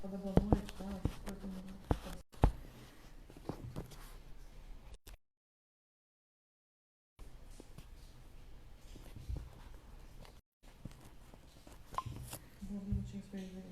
Cada boa noite, tá? Uns minutinhos pra ele ver.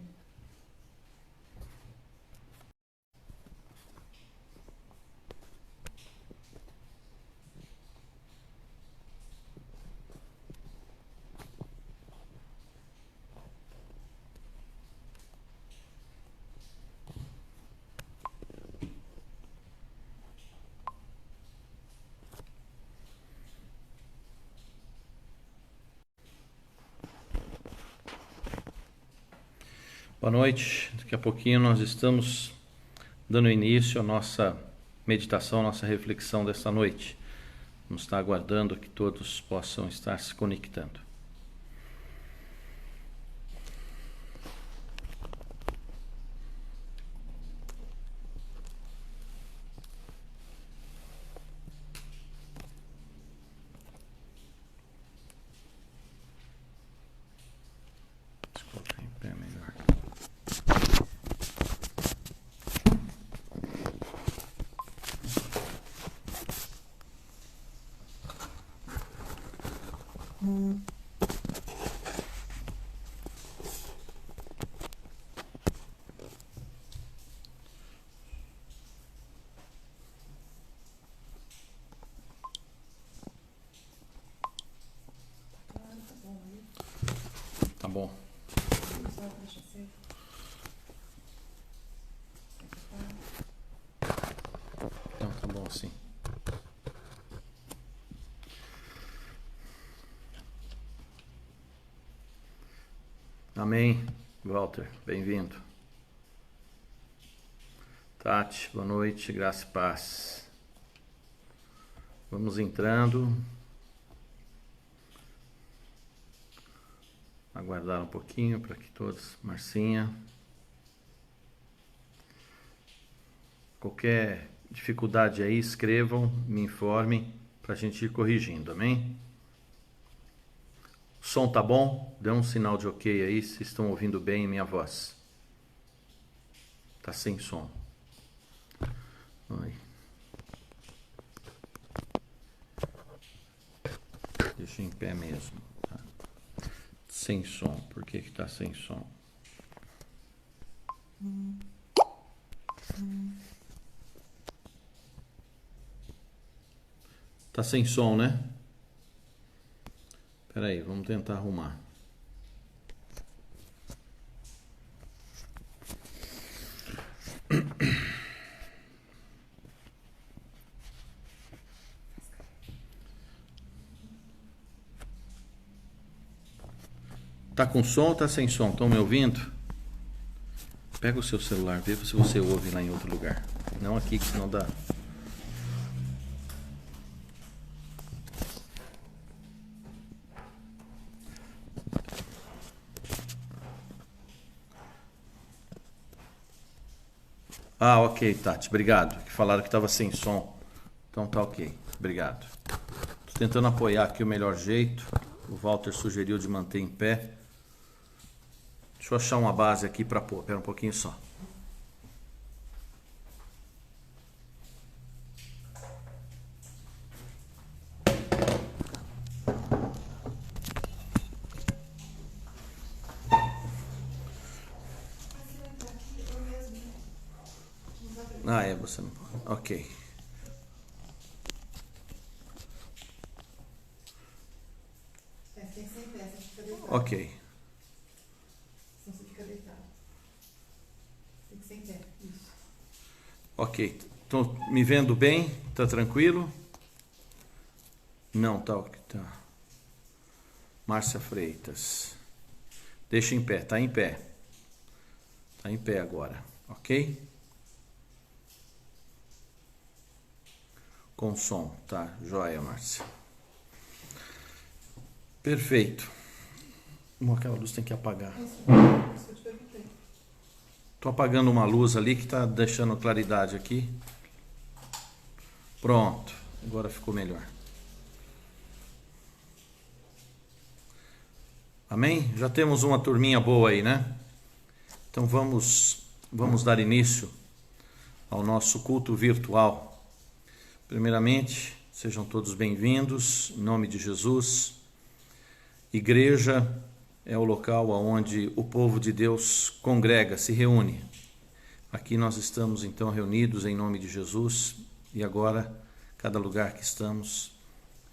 Boa noite, daqui a pouquinho nós estamos dando início à nossa meditação, à nossa reflexão desta noite. Vamos estar aguardando que todos possam estar se conectando. Desculpa, em pé melhor. Tá bom. Deixa ser. Então tá bom assim. Amém. Walter, bem-vindo. Tati, boa noite, graça e paz. Vamos entrando. Aguardar um pouquinho para que todos... Marcinha. Qualquer dificuldade aí, escrevam, me informem para a gente ir corrigindo, amém? O som tá bom? Dê um sinal de ok aí, se estão ouvindo bem minha voz. Tá sem som. Oi. Deixa em pé mesmo. Tá? Sem som. Por que que tá sem som? Tá sem som, né? Espera aí, vamos tentar arrumar. Tá com som ou tá sem som? Estão me ouvindo? Pega o seu celular, vê se você ouve lá em outro lugar. Não aqui, que senão dá... Ah, ok, Tati, obrigado. Que falaram que estava sem som. Então tá ok, obrigado. Tô tentando apoiar aqui o melhor jeito. O Walter sugeriu de manter em pé. Deixa eu achar uma base aqui para pôr. Espera um pouquinho só. Ah, é, você não pode. Ok. Tem sempre essa, fica deitado. Ok. Senão você fica deitado. Tem que ser em pé, isso. Ok. Estão me vendo bem? Tá tranquilo? Não, tá ok. Tá. Márcia Freitas. Deixa em pé, tá em pé. Tá em pé agora, ok? Com som, tá? Joia, Márcia. Perfeito. Aquela luz tem que apagar. Isso que eu te perguntei. Tô apagando uma luz ali que tá deixando claridade aqui. Pronto. Agora ficou melhor. Amém? Já temos uma turminha boa aí, né? Então vamos vamos dar início ao nosso culto virtual. Primeiramente, sejam todos bem-vindos, em nome de Jesus. Igreja é o local onde o povo de Deus congrega, se reúne. Aqui nós estamos então reunidos em nome de Jesus e agora cada lugar que estamos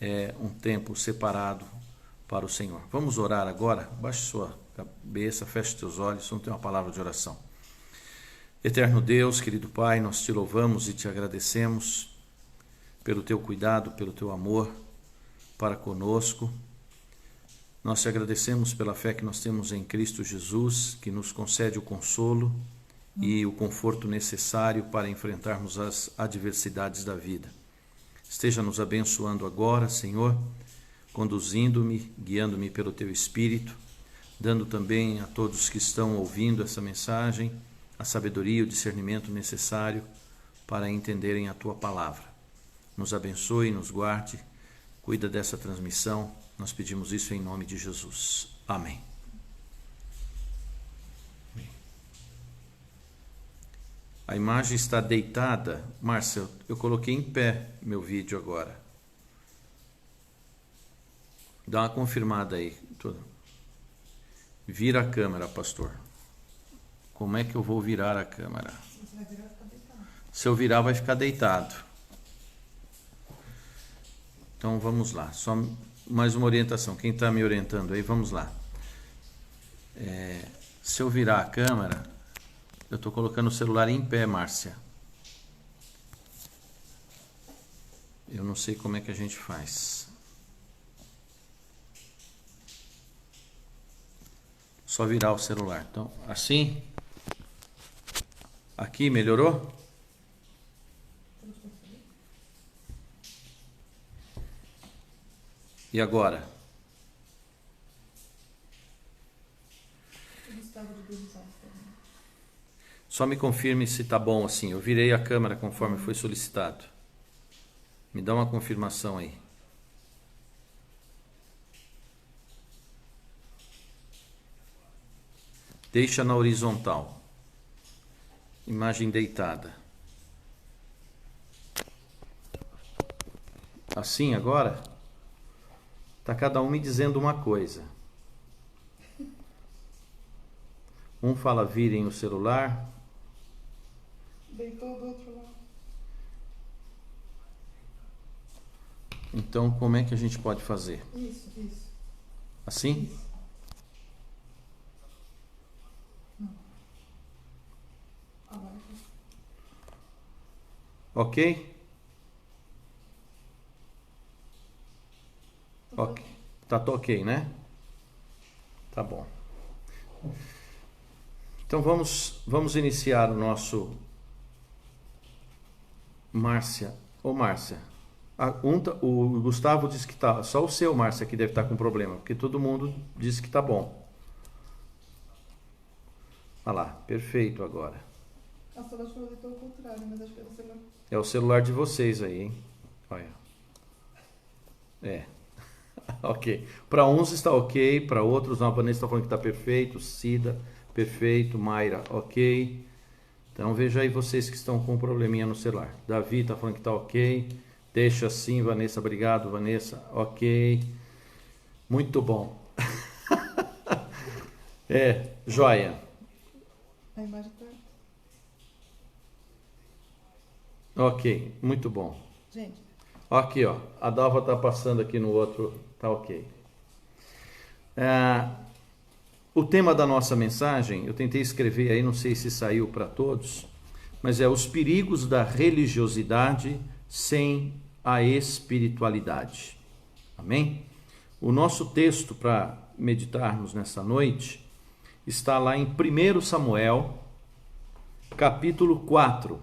é um tempo separado para o Senhor. Vamos orar agora? Baixe sua cabeça, feche seus olhos, vamos ter uma palavra de oração. Eterno Deus, querido Pai, nós te louvamos e te agradecemos pelo teu cuidado, pelo teu amor para conosco. Nós te agradecemos pela fé que nós temos em Cristo Jesus, que nos concede o consolo e o conforto necessário para enfrentarmos as adversidades da vida. Esteja nos abençoando agora, Senhor, conduzindo-me, guiando-me pelo teu Espírito, dando também a todos que estão ouvindo essa mensagem a sabedoria e o discernimento necessário para entenderem a tua palavra. Nos abençoe, nos guarde, cuida dessa transmissão. Nós pedimos isso em nome de Jesus. Amém. A imagem está deitada. Márcia, eu coloquei em pé meu vídeo agora. Dá uma confirmada aí. Vira a câmera, pastor. Como é que eu vou virar a câmera? Você vai virar e ficar deitado. Se eu virar, vai ficar deitado. Então vamos lá. Só mais uma orientação. Quem está me orientando aí, vamos lá. Se eu virar a câmera, eu estou colocando o celular em pé, Márcia. Eu não sei como é que a gente faz. Só virar o celular. Então, assim. Aqui, melhorou? E agora? Só me confirme se está bom assim. Eu virei a câmera conforme foi solicitado. Me dá uma confirmação aí. Deixa na horizontal. Imagem deitada. Assim agora? Está cada um me dizendo uma coisa. Um fala virem o celular. Deitou do outro lado. Então como é que a gente pode fazer? Isso. Assim? Isso. Agora. Ok? Ok. Tá ok, né? Tá bom. Então vamos iniciar o nosso... Márcia. Ô Márcia, o Gustavo disse que tá... Só o seu, Márcia, que deve estar com problema, porque todo mundo disse que tá bom. Olha lá, perfeito agora. Nossa, eu acho que eu deitou ao contrário, mas acho que é o celular. É o celular de vocês aí, hein? Olha. Ok. Para uns está ok, para outros não. A Vanessa está falando que está perfeito. Cida, perfeito. Mayra, ok. Então veja aí vocês que estão com um probleminha no celular. Davi está falando que está ok. Deixa assim, Vanessa. Obrigado, Vanessa. Ok. Muito bom. Joia. A imagem está... Ok, muito bom. Gente. Aqui, ó. A Dalva está passando aqui no outro. Tá ok. O tema da nossa mensagem, eu tentei escrever aí, não sei se saiu para todos, mas é os perigos da religiosidade sem a espiritualidade. Amém? O nosso texto para meditarmos nessa noite está lá em 1 Samuel, capítulo 4.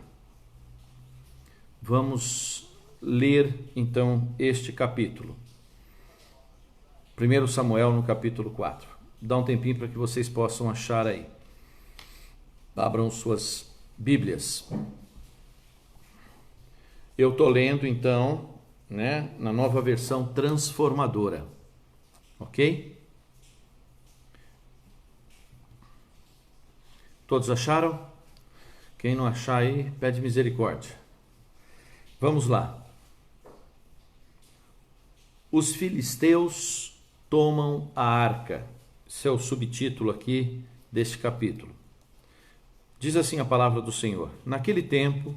Vamos ler então este capítulo. 1 Samuel no capítulo 4. Dá um tempinho para que vocês possam achar aí. Abram suas Bíblias. Eu estou lendo então, né, na nova versão transformadora. Ok? Todos acharam? Quem não achar aí, pede misericórdia. Vamos lá. Os filisteus tomam a arca. Esse é o subtítulo aqui deste capítulo. Diz assim a palavra do Senhor: Naquele tempo,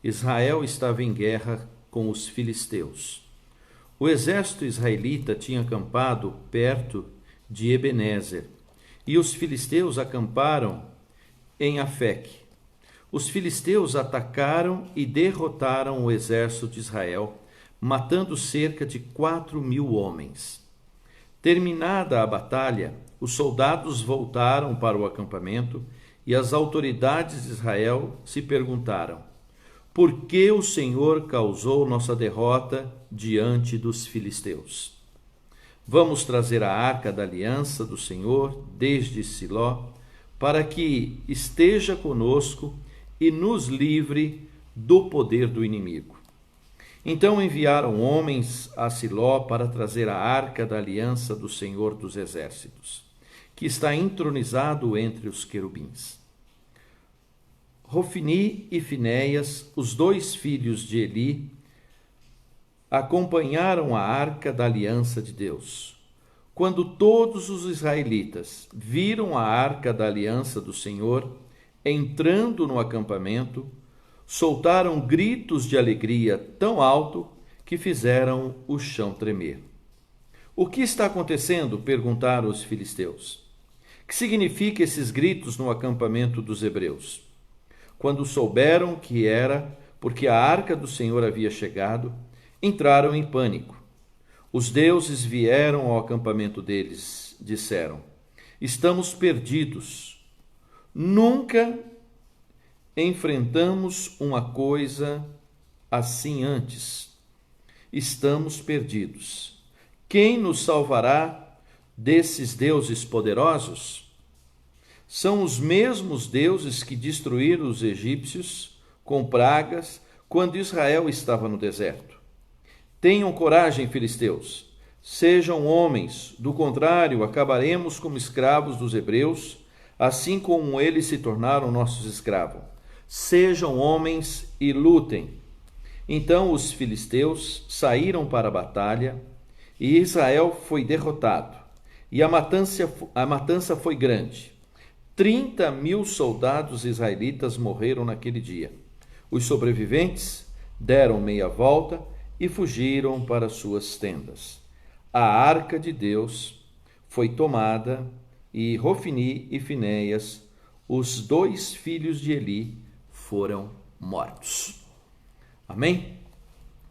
Israel estava em guerra com os filisteus. O exército israelita tinha acampado perto de Ebenezer, e os filisteus acamparam em Afeque. Os filisteus atacaram e derrotaram o exército de Israel, matando cerca de 4.000 homens. Terminada a batalha, os soldados voltaram para o acampamento e as autoridades de Israel se perguntaram: por que o Senhor causou nossa derrota diante dos filisteus? Vamos trazer a arca da aliança do Senhor desde Siló, para que esteja conosco e nos livre do poder do inimigo. Então enviaram homens a Siló para trazer a arca da aliança do Senhor dos Exércitos, que está entronizado entre os querubins. Hofni e Finéias, os 2 filhos de Eli, acompanharam a arca da aliança de Deus. Quando todos os israelitas viram a arca da aliança do Senhor entrando no acampamento, soltaram gritos de alegria tão alto que fizeram o chão tremer. O que está acontecendo? Perguntaram os filisteus. Que significa esses gritos no acampamento dos hebreus? Quando souberam que era porque a arca do Senhor havia chegado, entraram em pânico. Os deuses vieram ao acampamento deles, disseram: estamos perdidos. Nunca enfrentamos uma coisa assim antes. Estamos perdidos. Quem nos salvará desses deuses poderosos? São os mesmos deuses que destruíram os egípcios com pragas quando Israel estava no deserto. Tenham coragem, filisteus. Sejam homens, do contrário, acabaremos como escravos dos hebreus, assim como eles se tornaram nossos escravos. Sejam homens e lutem. Então os filisteus saíram para a batalha e Israel foi derrotado. E a matança foi grande. 30.000 soldados israelitas morreram naquele dia. Os sobreviventes deram meia volta e fugiram para suas tendas. A arca de Deus foi tomada e Hofni e Finéias, os 2 filhos de Eli, foram mortos. Amém?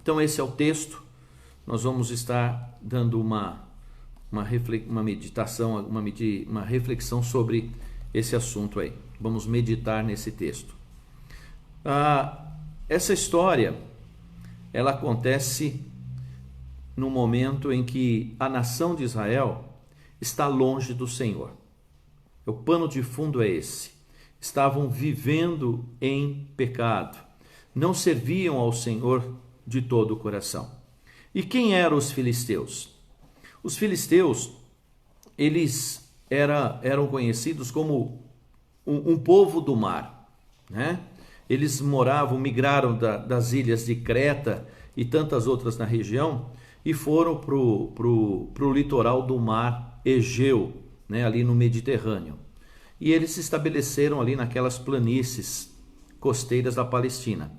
Então esse é o texto. Nós vamos estar dando uma meditação, uma reflexão sobre esse assunto aí. Vamos meditar nesse texto. Essa história, ela acontece no momento em que a nação de Israel está longe do Senhor. O pano de fundo é esse. Estavam vivendo em pecado. Não serviam ao Senhor de todo o coração. E quem eram os filisteus? Os filisteus, eles eram conhecidos como um povo do mar, né? Eles migraram das ilhas de Creta e tantas outras na região e foram pro litoral do mar Egeu, né, ali no Mediterrâneo. E eles se estabeleceram ali naquelas planícies costeiras da Palestina.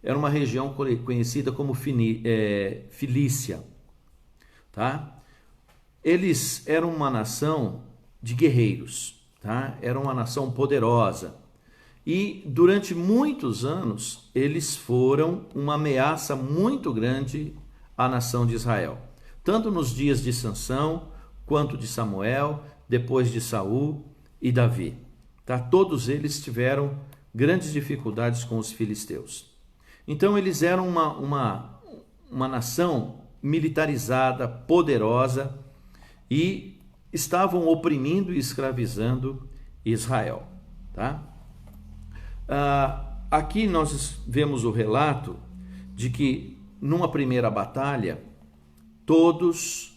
Era uma região conhecida como Filícia, tá? Eles eram uma nação de guerreiros, tá? Era uma nação poderosa. E durante muitos anos, eles foram uma ameaça muito grande à nação de Israel. Tanto nos dias de Sansão, quanto de Samuel, depois de Saul e Davi. Tá? Todos eles tiveram grandes dificuldades com os filisteus. Então eles eram uma nação militarizada, poderosa, e estavam oprimindo e escravizando Israel. Tá? Aqui nós vemos o relato de que numa primeira batalha todos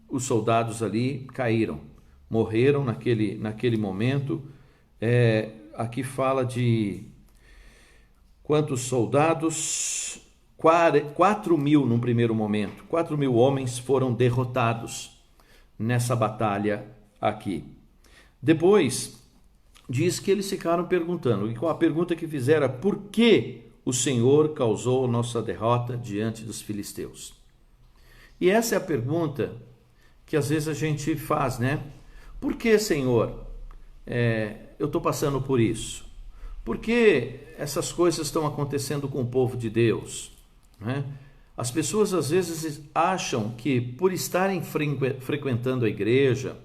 os soldados ali caíram, morreram naquele momento. aqui fala de quantos soldados? 4.000 num primeiro momento. 4.000 homens foram derrotados nessa batalha aqui. Depois, diz que eles ficaram perguntando, e com a pergunta que fizeram, por que o Senhor causou nossa derrota diante dos filisteus? E essa é a pergunta que às vezes a gente faz, né? Por que, Senhor, eu estou passando por isso? Por que essas coisas estão acontecendo com o povo de Deus? Né? As pessoas às vezes acham que por estarem frequentando a igreja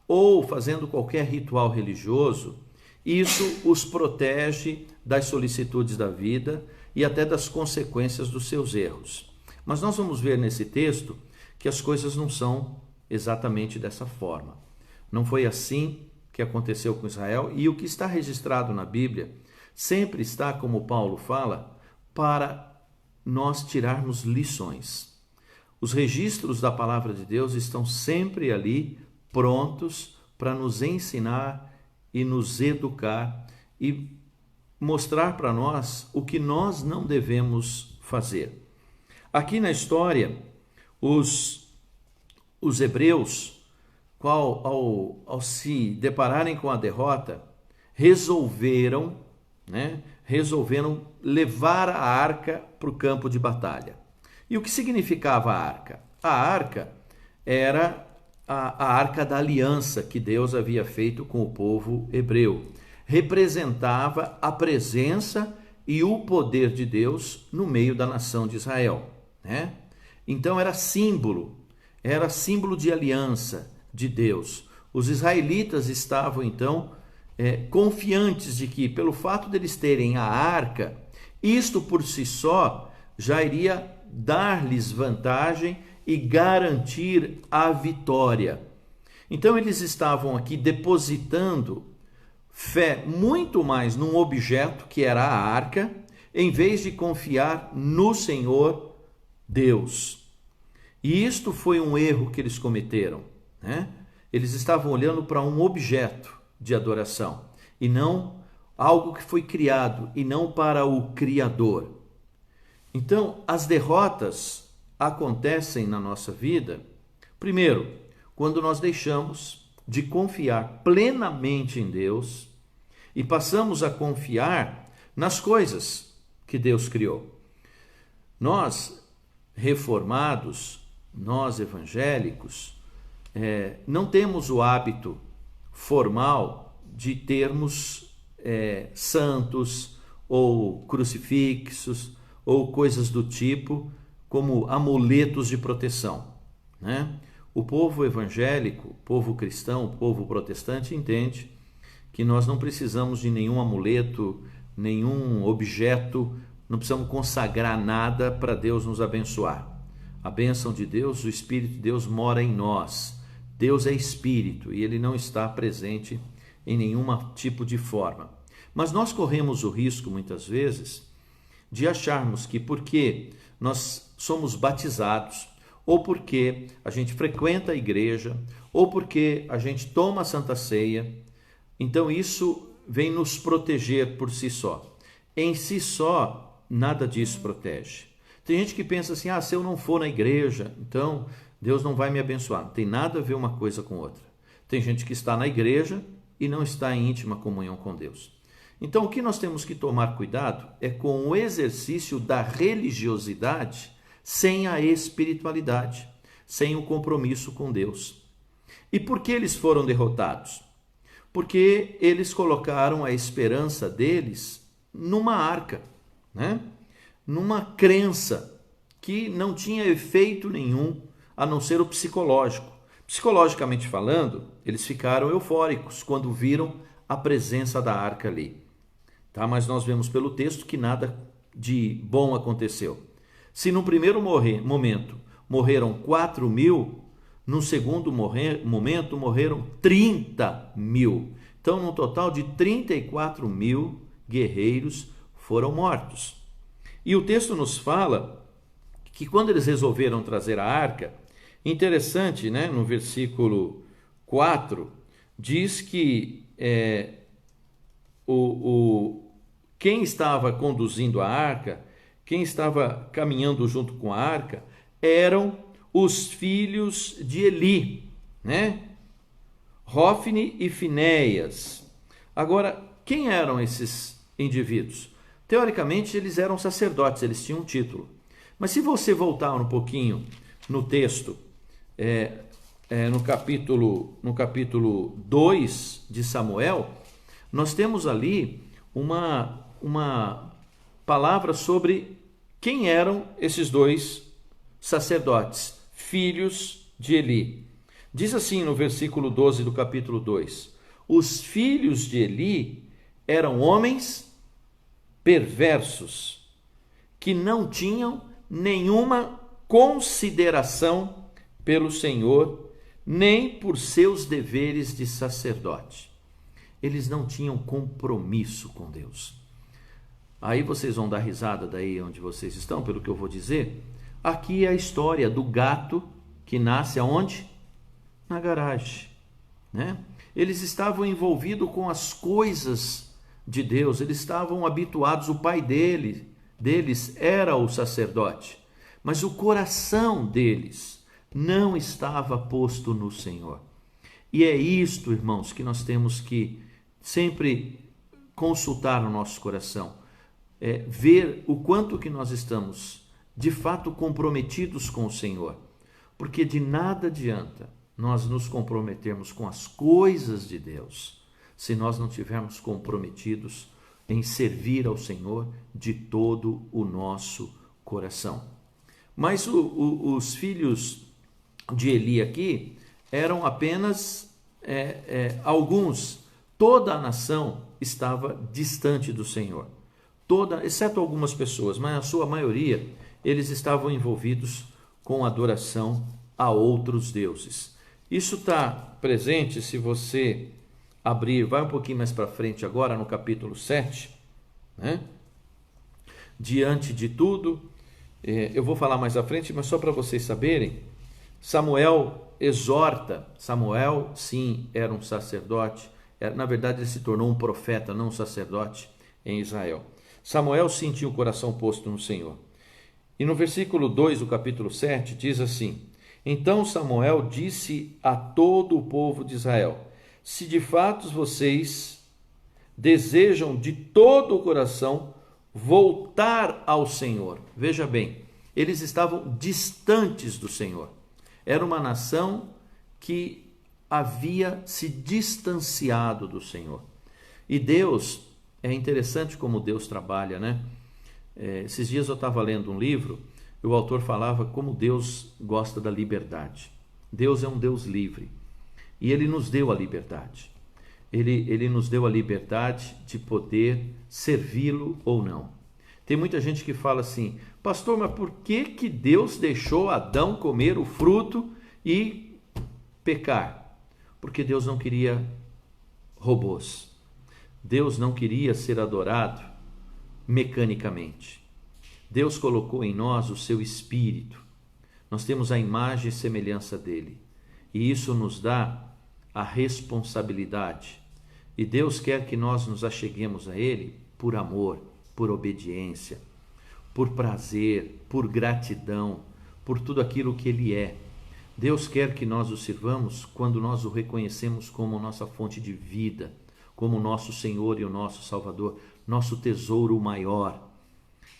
ou fazendo qualquer ritual religioso, isso os protege das solicitudes da vida e até das consequências dos seus erros. Mas nós vamos ver nesse texto que as coisas não são exatamente dessa forma. Não foi assim que aconteceu com Israel, e o que está registrado na Bíblia sempre está, como Paulo fala, para nós tirarmos lições. Os registros da palavra de Deus estão sempre ali, prontos para nos ensinar e nos educar e mostrar para nós o que nós não devemos fazer. Aqui na história, os hebreus, ao se depararem com a derrota, resolveram levar a arca para o campo de batalha. E o que significava a arca? A arca era a arca da aliança que Deus havia feito com o povo hebreu. Representava a presença e o poder de Deus no meio da nação de Israel, né? Então era símbolo de aliança de Deus. Os israelitas estavam então confiantes de que, pelo fato deles terem a arca, isto por si só já iria dar-lhes vantagem e garantir a vitória. Então eles estavam aqui depositando fé muito mais num objeto, que era a arca, em vez de confiar no Senhor Deus. E isto foi um erro que eles cometeram, né? Eles estavam olhando para um objeto de adoração, e não algo que foi criado, e não para o Criador. Então, as derrotas acontecem na nossa vida, primeiro, quando nós deixamos de confiar plenamente em Deus e passamos a confiar nas coisas que Deus criou. Nós, reformados, nós evangélicos, não temos o hábito formal de termos santos ou crucifixos ou coisas do tipo como amuletos de proteção, né? O povo evangélico, o povo cristão, o povo protestante entende que nós não precisamos de nenhum amuleto, nenhum objeto, não precisamos consagrar nada para Deus nos abençoar. A bênção de Deus, o Espírito de Deus mora em nós. Deus é Espírito e Ele não está presente em nenhum tipo de forma. Mas nós corremos o risco, muitas vezes, de acharmos que porque nós somos batizados, ou porque a gente frequenta a igreja, ou porque a gente toma a Santa Ceia, então isso vem nos proteger por si só. Em si só, nada disso protege. Tem gente que pensa assim, se eu não for na igreja, então Deus não vai me abençoar. Não tem nada a ver uma coisa com outra. Tem gente que está na igreja e não está em íntima comunhão com Deus. Então o que nós temos que tomar cuidado é com o exercício da religiosidade sem a espiritualidade, sem o compromisso com Deus. E por que eles foram derrotados? Porque eles colocaram a esperança deles numa arca, né? Numa crença que não tinha efeito nenhum a não ser o psicológico. Psicologicamente falando, eles ficaram eufóricos quando viram a presença da arca ali. Tá? Mas nós vemos pelo texto que nada de bom aconteceu. Se no primeiro momento morreram 4.000, no segundo momento morreram 30.000. Então, no total de 34.000 guerreiros foram mortos. E o texto nos fala que quando eles resolveram trazer a arca, interessante, né? No versículo 4, diz que quem estava conduzindo a arca, quem estava caminhando junto com a arca, eram os filhos de Eli, né? Hófni e Finéias. Agora, quem eram esses indivíduos? Teoricamente, eles eram sacerdotes, eles tinham um título. Mas se você voltar um pouquinho no texto, no capítulo 2 de Samuel, nós temos ali uma palavra sobre quem eram esses dois sacerdotes, filhos de Eli. Diz assim no versículo 12 do capítulo 2: os filhos de Eli eram homens perversos, que não tinham nenhuma consideração pelo Senhor, nem por seus deveres de sacerdote. Eles não tinham compromisso com Deus. Aí vocês vão dar risada daí onde vocês estão, pelo que eu vou dizer. Aqui é a história do gato que nasce aonde? Na garagem, né? Eles estavam envolvidos com as coisas de Deus, eles estavam habituados, o pai deles era o sacerdote, mas o coração deles não estava posto no Senhor. E é isto, irmãos, que nós temos que sempre consultar no nosso coração, ver o quanto que nós estamos de fato comprometidos com o Senhor, porque de nada adianta nós nos comprometermos com as coisas de Deus se nós não tivermos comprometidos em servir ao Senhor de todo o nosso coração. Mas os filhos de Eli aqui eram apenas alguns. Toda a nação estava distante do Senhor. Exceto algumas pessoas, mas a sua maioria, eles estavam envolvidos com adoração a outros deuses. Isso está presente, se você abrir, vai um pouquinho mais para frente agora, no capítulo 7, né? Diante de tudo, eu vou falar mais à frente, mas só para vocês saberem, Samuel exorta. Samuel, sim, era um sacerdote, na verdade ele se tornou um profeta, não um sacerdote em Israel. Samuel sim tinha o coração posto no Senhor. E no versículo 2 do capítulo 7 diz assim: então Samuel disse a todo o povo de Israel: se de fato vocês desejam de todo o coração voltar ao Senhor. Veja bem, eles estavam distantes do Senhor. Era uma nação que havia se distanciado do Senhor. E Deus, é interessante como Deus trabalha, né? Esses dias eu estava lendo um livro e o autor falava como Deus gosta da liberdade. Deus é um Deus livre e Ele nos deu a liberdade. Ele nos deu a liberdade de poder servi-lo ou não. Tem muita gente que fala assim: pastor, mas por que Deus deixou Adão comer o fruto e pecar? Porque Deus não queria robôs. Deus não queria ser adorado mecanicamente. Deus colocou em nós o seu espírito. Nós temos a imagem e semelhança dele. E isso nos dá a responsabilidade. E Deus quer que nós nos acheguemos a ele por amor, por obediência, por prazer, por gratidão, por tudo aquilo que ele é. Deus quer que nós o sirvamos quando nós o reconhecemos como nossa fonte de vida, como nosso Senhor e o nosso Salvador, nosso tesouro maior.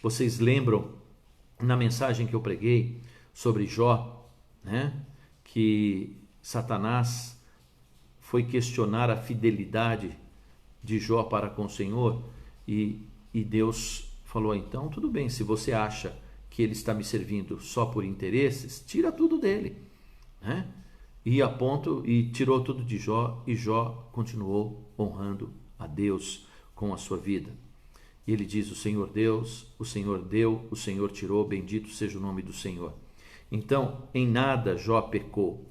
Vocês lembram na mensagem que eu preguei sobre Jó, né? Que Satanás foi questionar a fidelidade de Jó para com o Senhor e Deus falou: então tudo bem, se você acha que ele está me servindo só por interesses, tira tudo dele, né? E tirou tudo de Jó, e Jó continuou honrando a Deus com a sua vida. E ele diz: o Senhor Deus, o Senhor deu, o Senhor tirou, bendito seja o nome do Senhor. Então, em nada Jó pecou.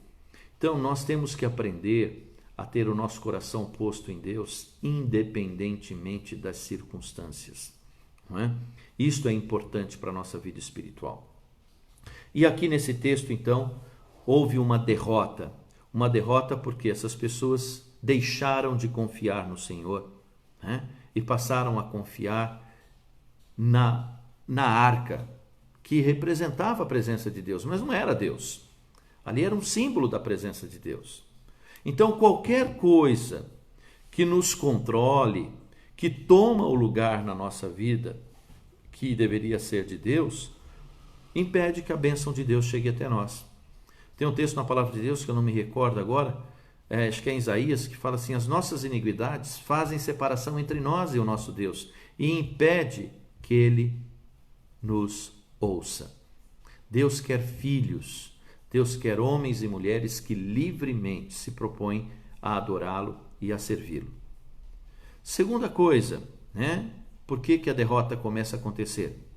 Então, nós temos que aprender a ter o nosso coração posto em Deus, independentemente das circunstâncias, não é? Isto é importante para a nossa vida espiritual. E aqui nesse texto, então, houve uma derrota porque essas pessoas deixaram de confiar no Senhor, né? e passaram a confiar na arca, que representava a presença de Deus, mas não era Deus. Ali era um símbolo da presença de Deus. Então, qualquer coisa que nos controle, que toma o lugar na nossa vida, que deveria ser de Deus, impede que a bênção de Deus chegue até nós. Tem um texto na palavra de Deus, que eu não me recordo agora, acho que é em Isaías, que fala assim: as nossas iniquidades fazem separação entre nós e o nosso Deus, e impede que Ele nos ouça. Deus quer filhos, Deus quer homens e mulheres que livremente se propõem a adorá-lo e a servi-lo. Segunda coisa, né? Por que a derrota começa a acontecer?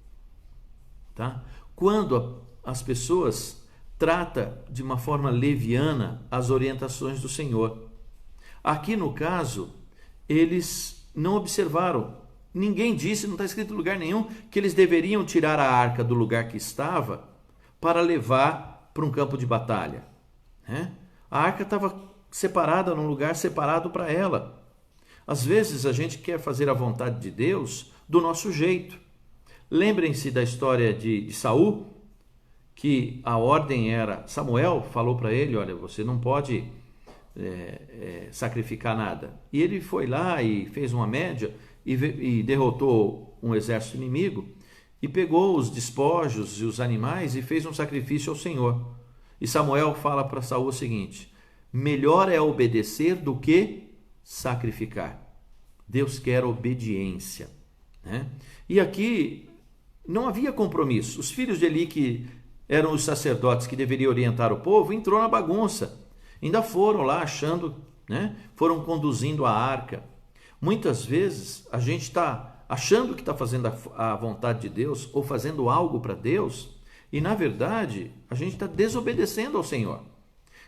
Tá? Quando as pessoas tratam de uma forma leviana as orientações do Senhor. Aqui no caso, eles não observaram. Ninguém disse, não está escrito em lugar nenhum, que eles deveriam tirar a arca do lugar que estava para levar para um campo de batalha. Né? A arca estava separada, num lugar separado para ela. Às vezes a gente quer fazer a vontade de Deus do nosso jeito. Lembrem-se da história de Saul, que a ordem era, Samuel falou para ele: olha, você não pode sacrificar nada. E ele foi lá e fez uma média e derrotou um exército inimigo e pegou os despojos e os animais e fez um sacrifício ao Senhor. E Samuel fala para Saul o seguinte: melhor é obedecer do que sacrificar. Deus quer obediência, né? E aqui não havia compromisso. Os filhos de Eli, que eram os sacerdotes que deveriam orientar o povo, entrou na bagunça. Ainda foram lá achando, né? Foram conduzindo a arca. Muitas vezes a gente está achando que está fazendo a vontade de Deus ou fazendo algo para Deus, e na verdade a gente está desobedecendo ao Senhor.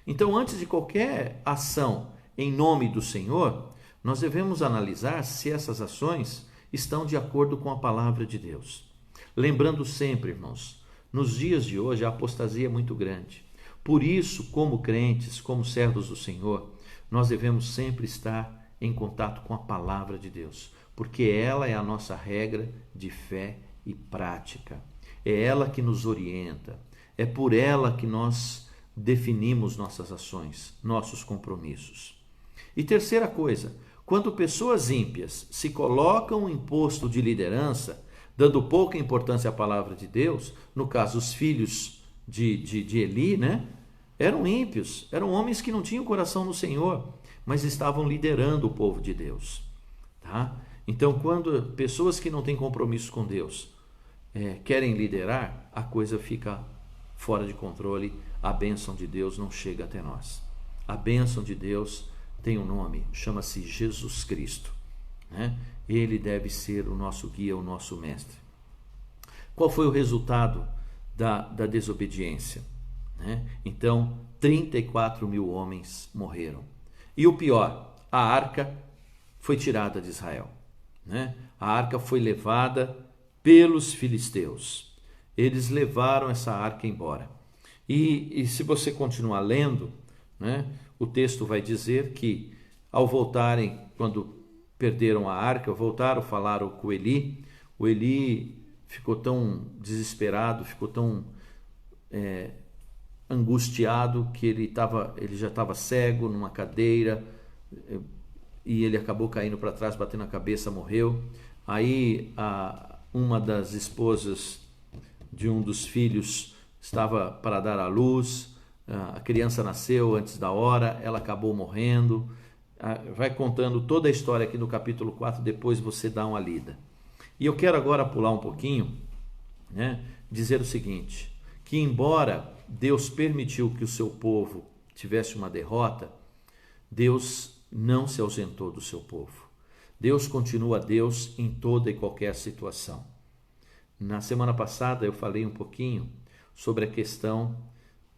Então, antes de qualquer ação em nome do Senhor, nós devemos analisar se essas ações estão de acordo com a palavra de Deus. Lembrando sempre, irmãos, nos dias de hoje a apostasia é muito grande. Por isso, como crentes, como servos do Senhor, nós devemos sempre estar em contato com a palavra de Deus, porque ela é a nossa regra de fé e prática. É ela que nos orienta, é por ela que nós definimos nossas ações, nossos compromissos. E terceira coisa, quando pessoas ímpias se colocam em posto de liderança, dando pouca importância à palavra de Deus, no caso os filhos de Eli, né? Eram ímpios, eram homens que não tinham coração no Senhor, mas estavam liderando o povo de Deus. Tá? Então, quando pessoas que não têm compromisso com Deus querem liderar, a coisa fica fora de controle, a bênção de Deus não chega até nós. A bênção de Deus tem um nome, chama-se Jesus Cristo, né? Ele deve ser o nosso guia, o nosso mestre. Qual foi o resultado da desobediência? Né? Então, 34 mil homens morreram. E o pior, a arca foi tirada de Israel. Né? A arca foi levada pelos filisteus. Eles levaram essa arca embora. E se você continuar lendo, né, o texto vai dizer que ao voltarem, quando perderam a arca, voltaram, falaram com Eli. O Eli ficou tão desesperado, ficou tão angustiado que ele já estava cego numa cadeira e ele acabou caindo para trás, batendo a cabeça, morreu. Aí uma das esposas de um dos filhos estava para dar à luz, a criança nasceu antes da hora, ela acabou morrendo. Vai contando toda a história aqui no capítulo 4, depois você dá uma lida. E eu quero agora pular um pouquinho, né, dizer o seguinte, que embora Deus permitiu que o seu povo tivesse uma derrota, Deus não se ausentou do seu povo. Deus continua Deus em toda e qualquer situação. Na semana passada eu falei um pouquinho sobre a questão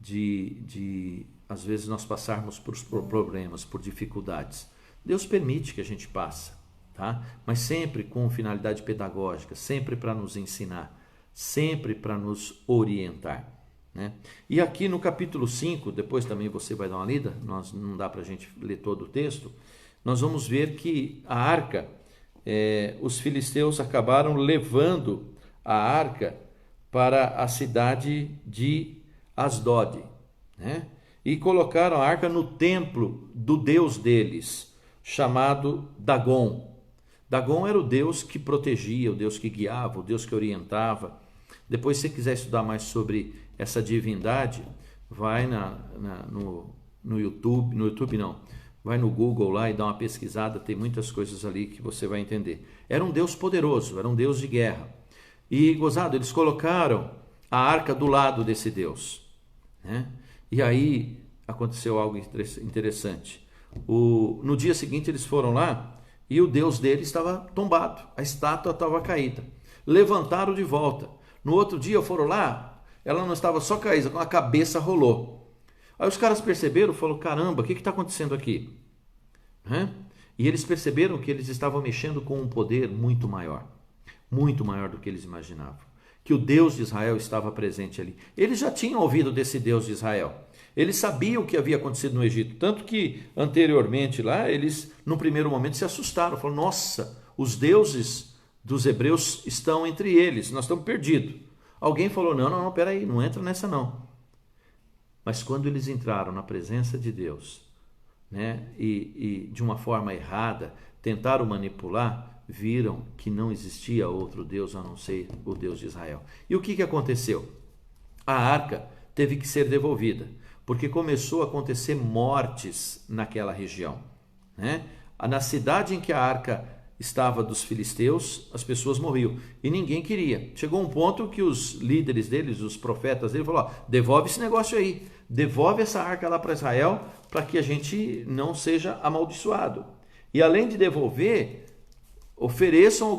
de às vezes nós passarmos por problemas, por dificuldades. Deus permite que a gente passe, tá? Mas sempre com finalidade pedagógica, sempre para nos ensinar, sempre para nos orientar, né? E aqui no capítulo 5, depois também você vai dar uma lida, não dá para a gente ler todo o texto, nós vamos ver que a arca os filisteus acabaram levando a arca para a cidade de Asdod, né? E colocaram a arca no templo do deus deles, chamado Dagon. Dagon era o deus que protegia, o deus que guiava, o deus que orientava. Depois, se você quiser estudar mais sobre essa divindade, vai no YouTube, no YouTube não, vai no Google lá e dá uma pesquisada, tem muitas coisas ali que você vai entender. Era um deus poderoso, era um deus de guerra. E, gozado, eles colocaram a arca do lado desse deus, né? E aí aconteceu algo interessante. No dia seguinte eles foram lá e o deus dele estava tombado, a estátua estava caída. Levantaram de volta. No outro dia foram lá, ela não estava só caída, a cabeça rolou. Aí os caras perceberam, falaram, caramba, o que está acontecendo aqui? E eles perceberam que eles estavam mexendo com um poder muito maior do que eles imaginavam. Que o Deus de Israel estava presente ali. Eles já tinham ouvido desse Deus de Israel. Eles sabiam o que havia acontecido no Egito. Tanto que anteriormente lá, eles no primeiro momento se assustaram. Falaram, nossa, os deuses dos hebreus estão entre eles, nós estamos perdidos. Alguém falou, não, peraí, não entra nessa não. Mas quando eles entraram na presença de Deus, né, e de uma forma errada, tentaram manipular, viram que não existia outro Deus a não ser o Deus de Israel. E o que aconteceu? A arca teve que ser devolvida, porque começou a acontecer mortes naquela região, né? Na cidade em que a arca estava dos filisteus, as pessoas morriam e ninguém queria. Chegou um ponto que os líderes deles, os profetas deles, falaram, devolve esse negócio aí, devolve essa arca lá para Israel, para que a gente não seja amaldiçoado. E além de devolver, ofereçam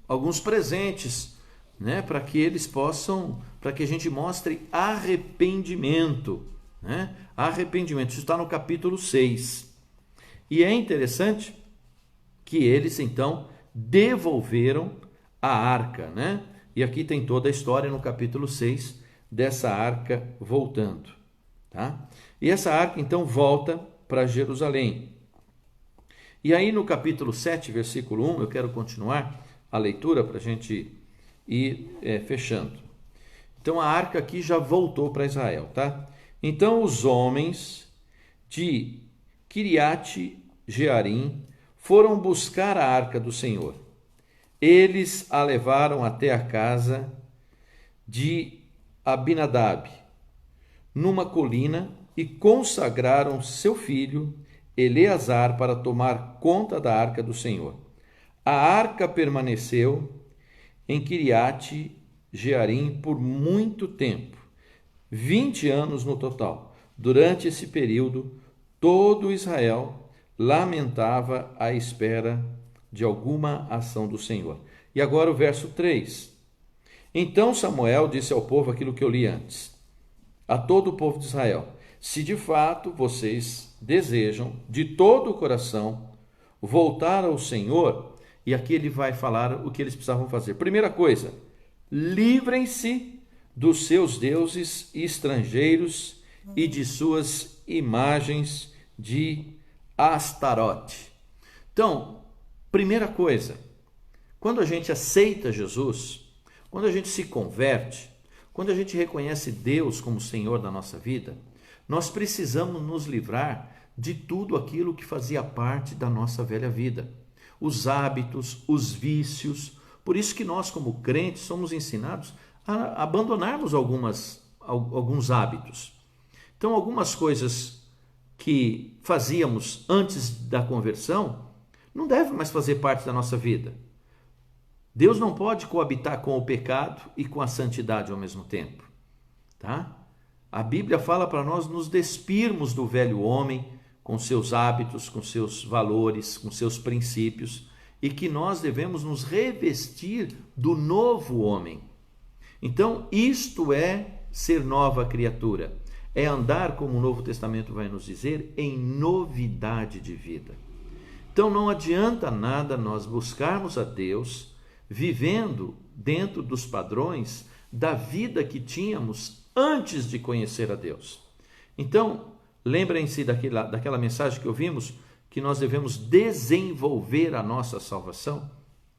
alguns presentes, né, para que eles possam, para que a gente mostre arrependimento, né? Arrependimento, isso está no capítulo 6. E é interessante que eles então devolveram a arca, né? E aqui tem toda a história no capítulo 6 dessa arca voltando, tá? E essa arca então volta para Jerusalém. E aí no capítulo 7, versículo 1, eu quero continuar a leitura para a gente ir fechando. Então a arca aqui já voltou para Israel, tá? Então os homens de Kiriat Jearim foram buscar a arca do Senhor. Eles a levaram até a casa de Abinadab, numa colina, e consagraram seu filho Eleazar para tomar conta da arca do Senhor. A arca permaneceu em Kiriat Jearim por muito tempo, 20 anos no total. Durante esse período, todo Israel lamentava à espera de alguma ação do Senhor. E agora o verso 3. Então Samuel disse ao povo aquilo que eu li antes, a todo o povo de Israel: se de fato vocês desejam de todo o coração voltar ao Senhor, e aqui ele vai falar o que eles precisavam fazer. Primeira coisa, livrem-se dos seus deuses estrangeiros e de suas imagens de Astarote. Então, primeira coisa, quando a gente aceita Jesus, quando a gente se converte, quando a gente reconhece Deus como Senhor da nossa vida, nós precisamos nos livrar de tudo aquilo que fazia parte da nossa velha vida. Os hábitos, os vícios. Por isso que nós, como crentes, somos ensinados a abandonarmos alguns hábitos. Então, algumas coisas que fazíamos antes da conversão não devem mais fazer parte da nossa vida. Deus não pode coabitar com o pecado e com a santidade ao mesmo tempo, tá? A Bíblia fala para nós nos despirmos do velho homem, com seus hábitos, com seus valores, com seus princípios, e que nós devemos nos revestir do novo homem. Então, isto é ser nova criatura, é andar, como o Novo Testamento vai nos dizer, em novidade de vida. Então, não adianta nada nós buscarmos a Deus vivendo dentro dos padrões da vida que tínhamos antes de conhecer a Deus. Então, lembrem-se daquela mensagem que ouvimos, que nós devemos desenvolver a nossa salvação,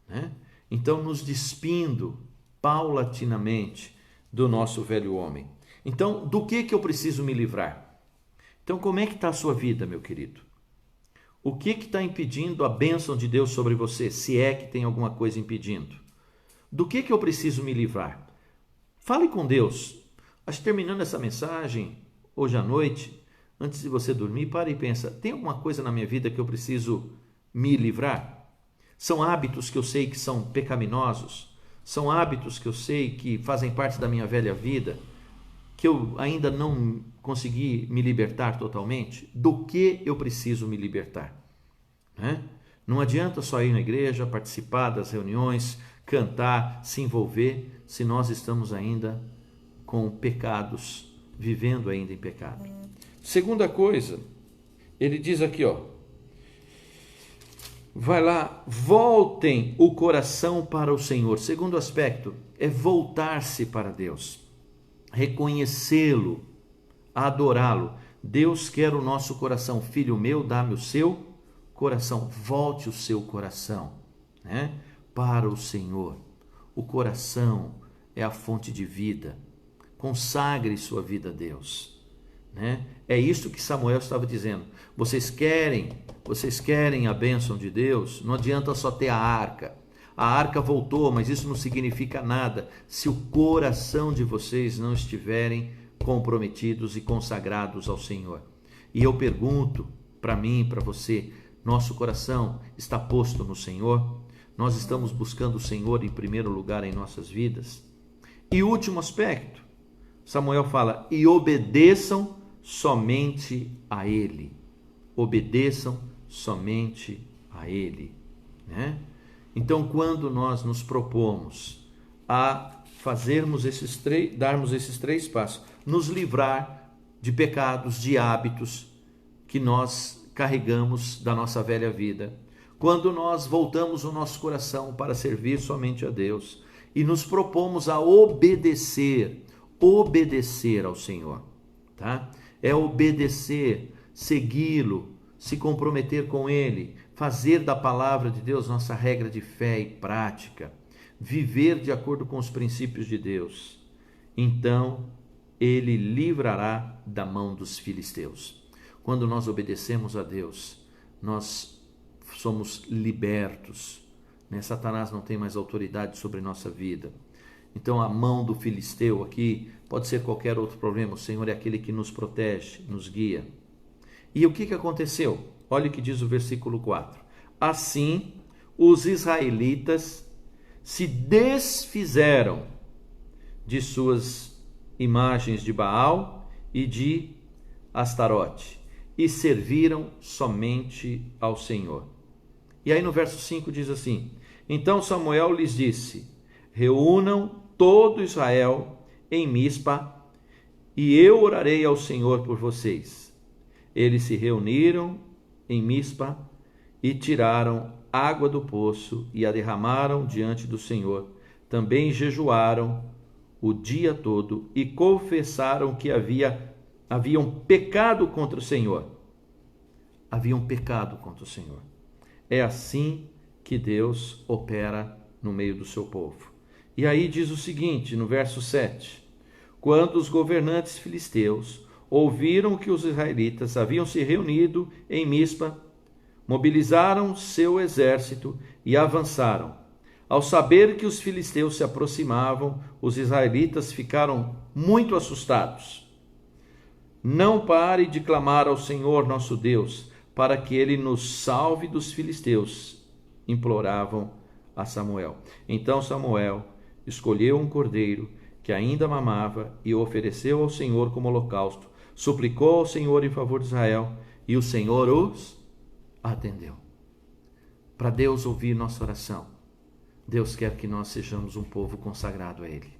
né? Então, nos despindo paulatinamente do nosso velho homem. Então, do que eu preciso me livrar? Então, como é que está a sua vida, meu querido? O que está impedindo a bênção de Deus sobre você, se é que tem alguma coisa impedindo? Do que eu preciso me livrar? Fale com Deus. Acho que terminando essa mensagem, hoje à noite, antes de você dormir, pare e pensa, tem alguma coisa na minha vida que eu preciso me livrar? São hábitos que eu sei que são pecaminosos? São hábitos que eu sei que fazem parte da minha velha vida, que eu ainda não consegui me libertar totalmente? Do que eu preciso me libertar? Né? Não adianta só ir na igreja, participar das reuniões, cantar, se envolver, se nós estamos ainda com pecados, vivendo ainda em pecado. Segunda coisa, ele diz aqui, vai lá, voltem o coração para o Senhor. Segundo aspecto é voltar-se para Deus, reconhecê-lo, adorá-lo. Deus quer o nosso coração. Filho meu, dá-me o seu coração. Volte o seu coração, né, para o Senhor. O coração é a fonte de vida. Consagre sua vida a Deus, né? É isso que Samuel estava dizendo. Vocês querem a bênção de Deus? Não adianta só ter a arca. A arca voltou, mas isso não significa nada se o coração de vocês não estiverem comprometidos e consagrados ao Senhor. E eu pergunto para mim e para você, nosso coração está posto no Senhor? Nós estamos buscando o Senhor em primeiro lugar em nossas vidas? E último aspecto, Samuel fala, e obedeçam somente a Ele. Obedeçam somente a Ele, né? Então, quando nós nos propomos a darmos esses três passos, nos livrar de pecados, de hábitos que nós carregamos da nossa velha vida, quando nós voltamos o nosso coração para servir somente a Deus e nos propomos a obedecer ao Senhor, tá? É obedecer, segui-lo, se comprometer com Ele, fazer da palavra de Deus nossa regra de fé e prática, viver de acordo com os princípios de Deus. Então, Ele livrará da mão dos filisteus. Quando nós obedecemos a Deus, nós somos libertos, né? Satanás não tem mais autoridade sobre nossa vida. Então, a mão do filisteu aqui pode ser qualquer outro problema. O Senhor é aquele que nos protege, nos guia. E o que aconteceu? Olha o que diz o versículo 4. Assim, os israelitas se desfizeram de suas imagens de Baal e de Astarote e serviram somente ao Senhor. E aí no verso 5 diz assim, então Samuel lhes disse, reúnam todo Israel em Mispa, e eu orarei ao Senhor por vocês. Eles se reuniram em Mispa e tiraram água do poço e a derramaram diante do Senhor. Também jejuaram o dia todo e confessaram que haviam pecado contra o Senhor. Haviam pecado contra o Senhor. É assim que Deus opera no meio do seu povo. E aí diz o seguinte, no verso 7. Quando os governantes filisteus ouviram que os israelitas haviam se reunido em Mispa, mobilizaram seu exército e avançaram. Ao saber que os filisteus se aproximavam, os israelitas ficaram muito assustados. Não pare de clamar ao Senhor nosso Deus, para que Ele nos salve dos filisteus, imploravam a Samuel. Então Samuel escolheu um cordeiro que ainda mamava e o ofereceu ao Senhor como holocausto. Suplicou ao Senhor em favor de Israel e o Senhor os atendeu. Para Deus ouvir nossa oração, Deus quer que nós sejamos um povo consagrado a Ele.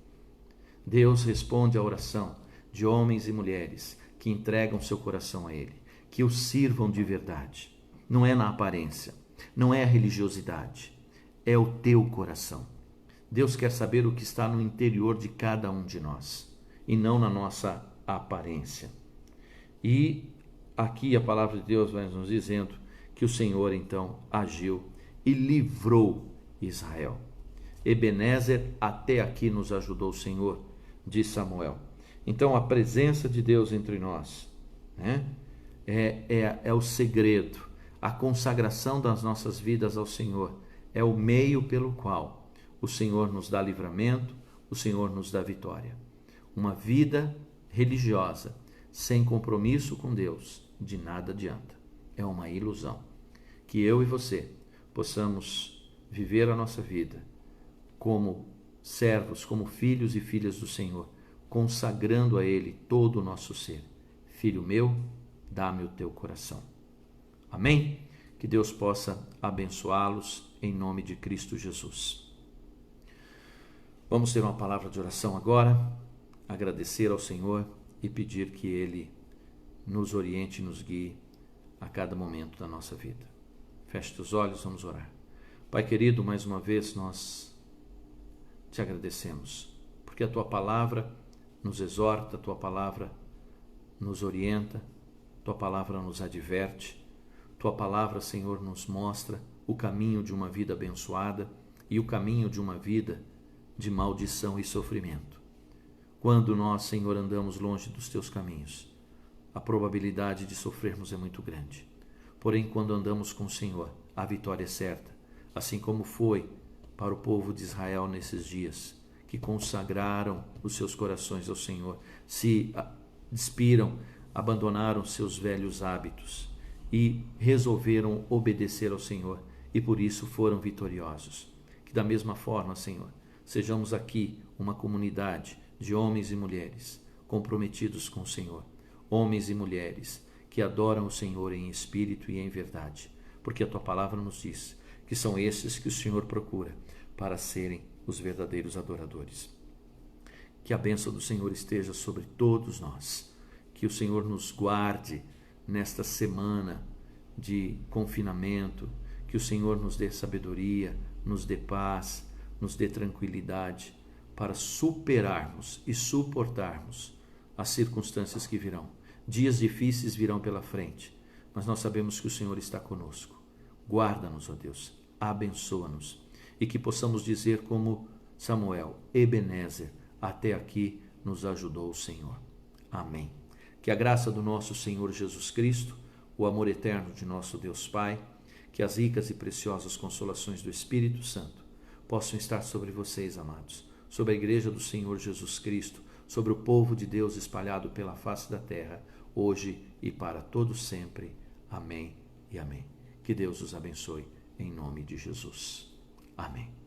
Deus responde à oração de homens e mulheres que entregam seu coração a Ele, que o sirvam de verdade. Não é na aparência, não é a religiosidade, é o teu coração. Deus quer saber o que está no interior de cada um de nós e não na nossa aparência. E aqui a palavra de Deus vai nos dizendo que o Senhor então agiu e livrou Israel. Ebenezer, até aqui nos ajudou o Senhor, diz Samuel. Então a presença de Deus entre nós, né, é o segredo. A consagração das nossas vidas ao Senhor é o meio pelo qual o Senhor nos dá livramento, o Senhor nos dá vitória. Uma vida religiosa sem compromisso com Deus de nada adianta. É uma ilusão. Que eu e você possamos viver a nossa vida como servos, como filhos e filhas do Senhor, consagrando a Ele todo o nosso ser. Filho meu, dá-me o teu coração. Amém? Que Deus possa abençoá-los em nome de Cristo Jesus. Vamos ter uma palavra de oração agora, agradecer ao Senhor e pedir que Ele nos oriente e nos guie a cada momento da nossa vida. Feche os olhos, vamos orar. Pai querido, mais uma vez nós te agradecemos, porque a Tua palavra nos exorta, a Tua palavra nos orienta, a Tua palavra nos adverte, Tua palavra, Senhor, nos mostra o caminho de uma vida abençoada e o caminho de uma vida de maldição e sofrimento. Quando nós, Senhor, andamos longe dos Teus caminhos, a probabilidade de sofrermos é muito grande. Porém, quando andamos com o Senhor, a vitória é certa, assim como foi para o povo de Israel nesses dias, que consagraram os seus corações ao Senhor, se despiram, abandonaram seus velhos hábitos e resolveram obedecer ao Senhor e por isso foram vitoriosos. Que da mesma forma, Senhor, sejamos aqui uma comunidade de homens e mulheres comprometidos com o Senhor, homens e mulheres que adoram o Senhor em espírito e em verdade, porque a Tua palavra nos diz que são esses que o Senhor procura para serem os verdadeiros adoradores. Que a bênção do Senhor esteja sobre todos nós, que o Senhor nos guarde nesta semana de confinamento, que o Senhor nos dê sabedoria, nos dê paz, nos dê tranquilidade para superarmos e suportarmos as circunstâncias que virão. Dias difíceis virão pela frente, mas nós sabemos que o Senhor está conosco. Guarda-nos, ó Deus, abençoa-nos e que possamos dizer como Samuel, Ebenezer, até aqui nos ajudou o Senhor. Amém. Que a graça do nosso Senhor Jesus Cristo, o amor eterno de nosso Deus Pai, que as ricas e preciosas consolações do Espírito Santo possam estar sobre vocês, amados, sobre a igreja do Senhor Jesus Cristo, sobre o povo de Deus espalhado pela face da terra, hoje e para todo sempre. Amém e amém. Que Deus os abençoe em nome de Jesus. Amém.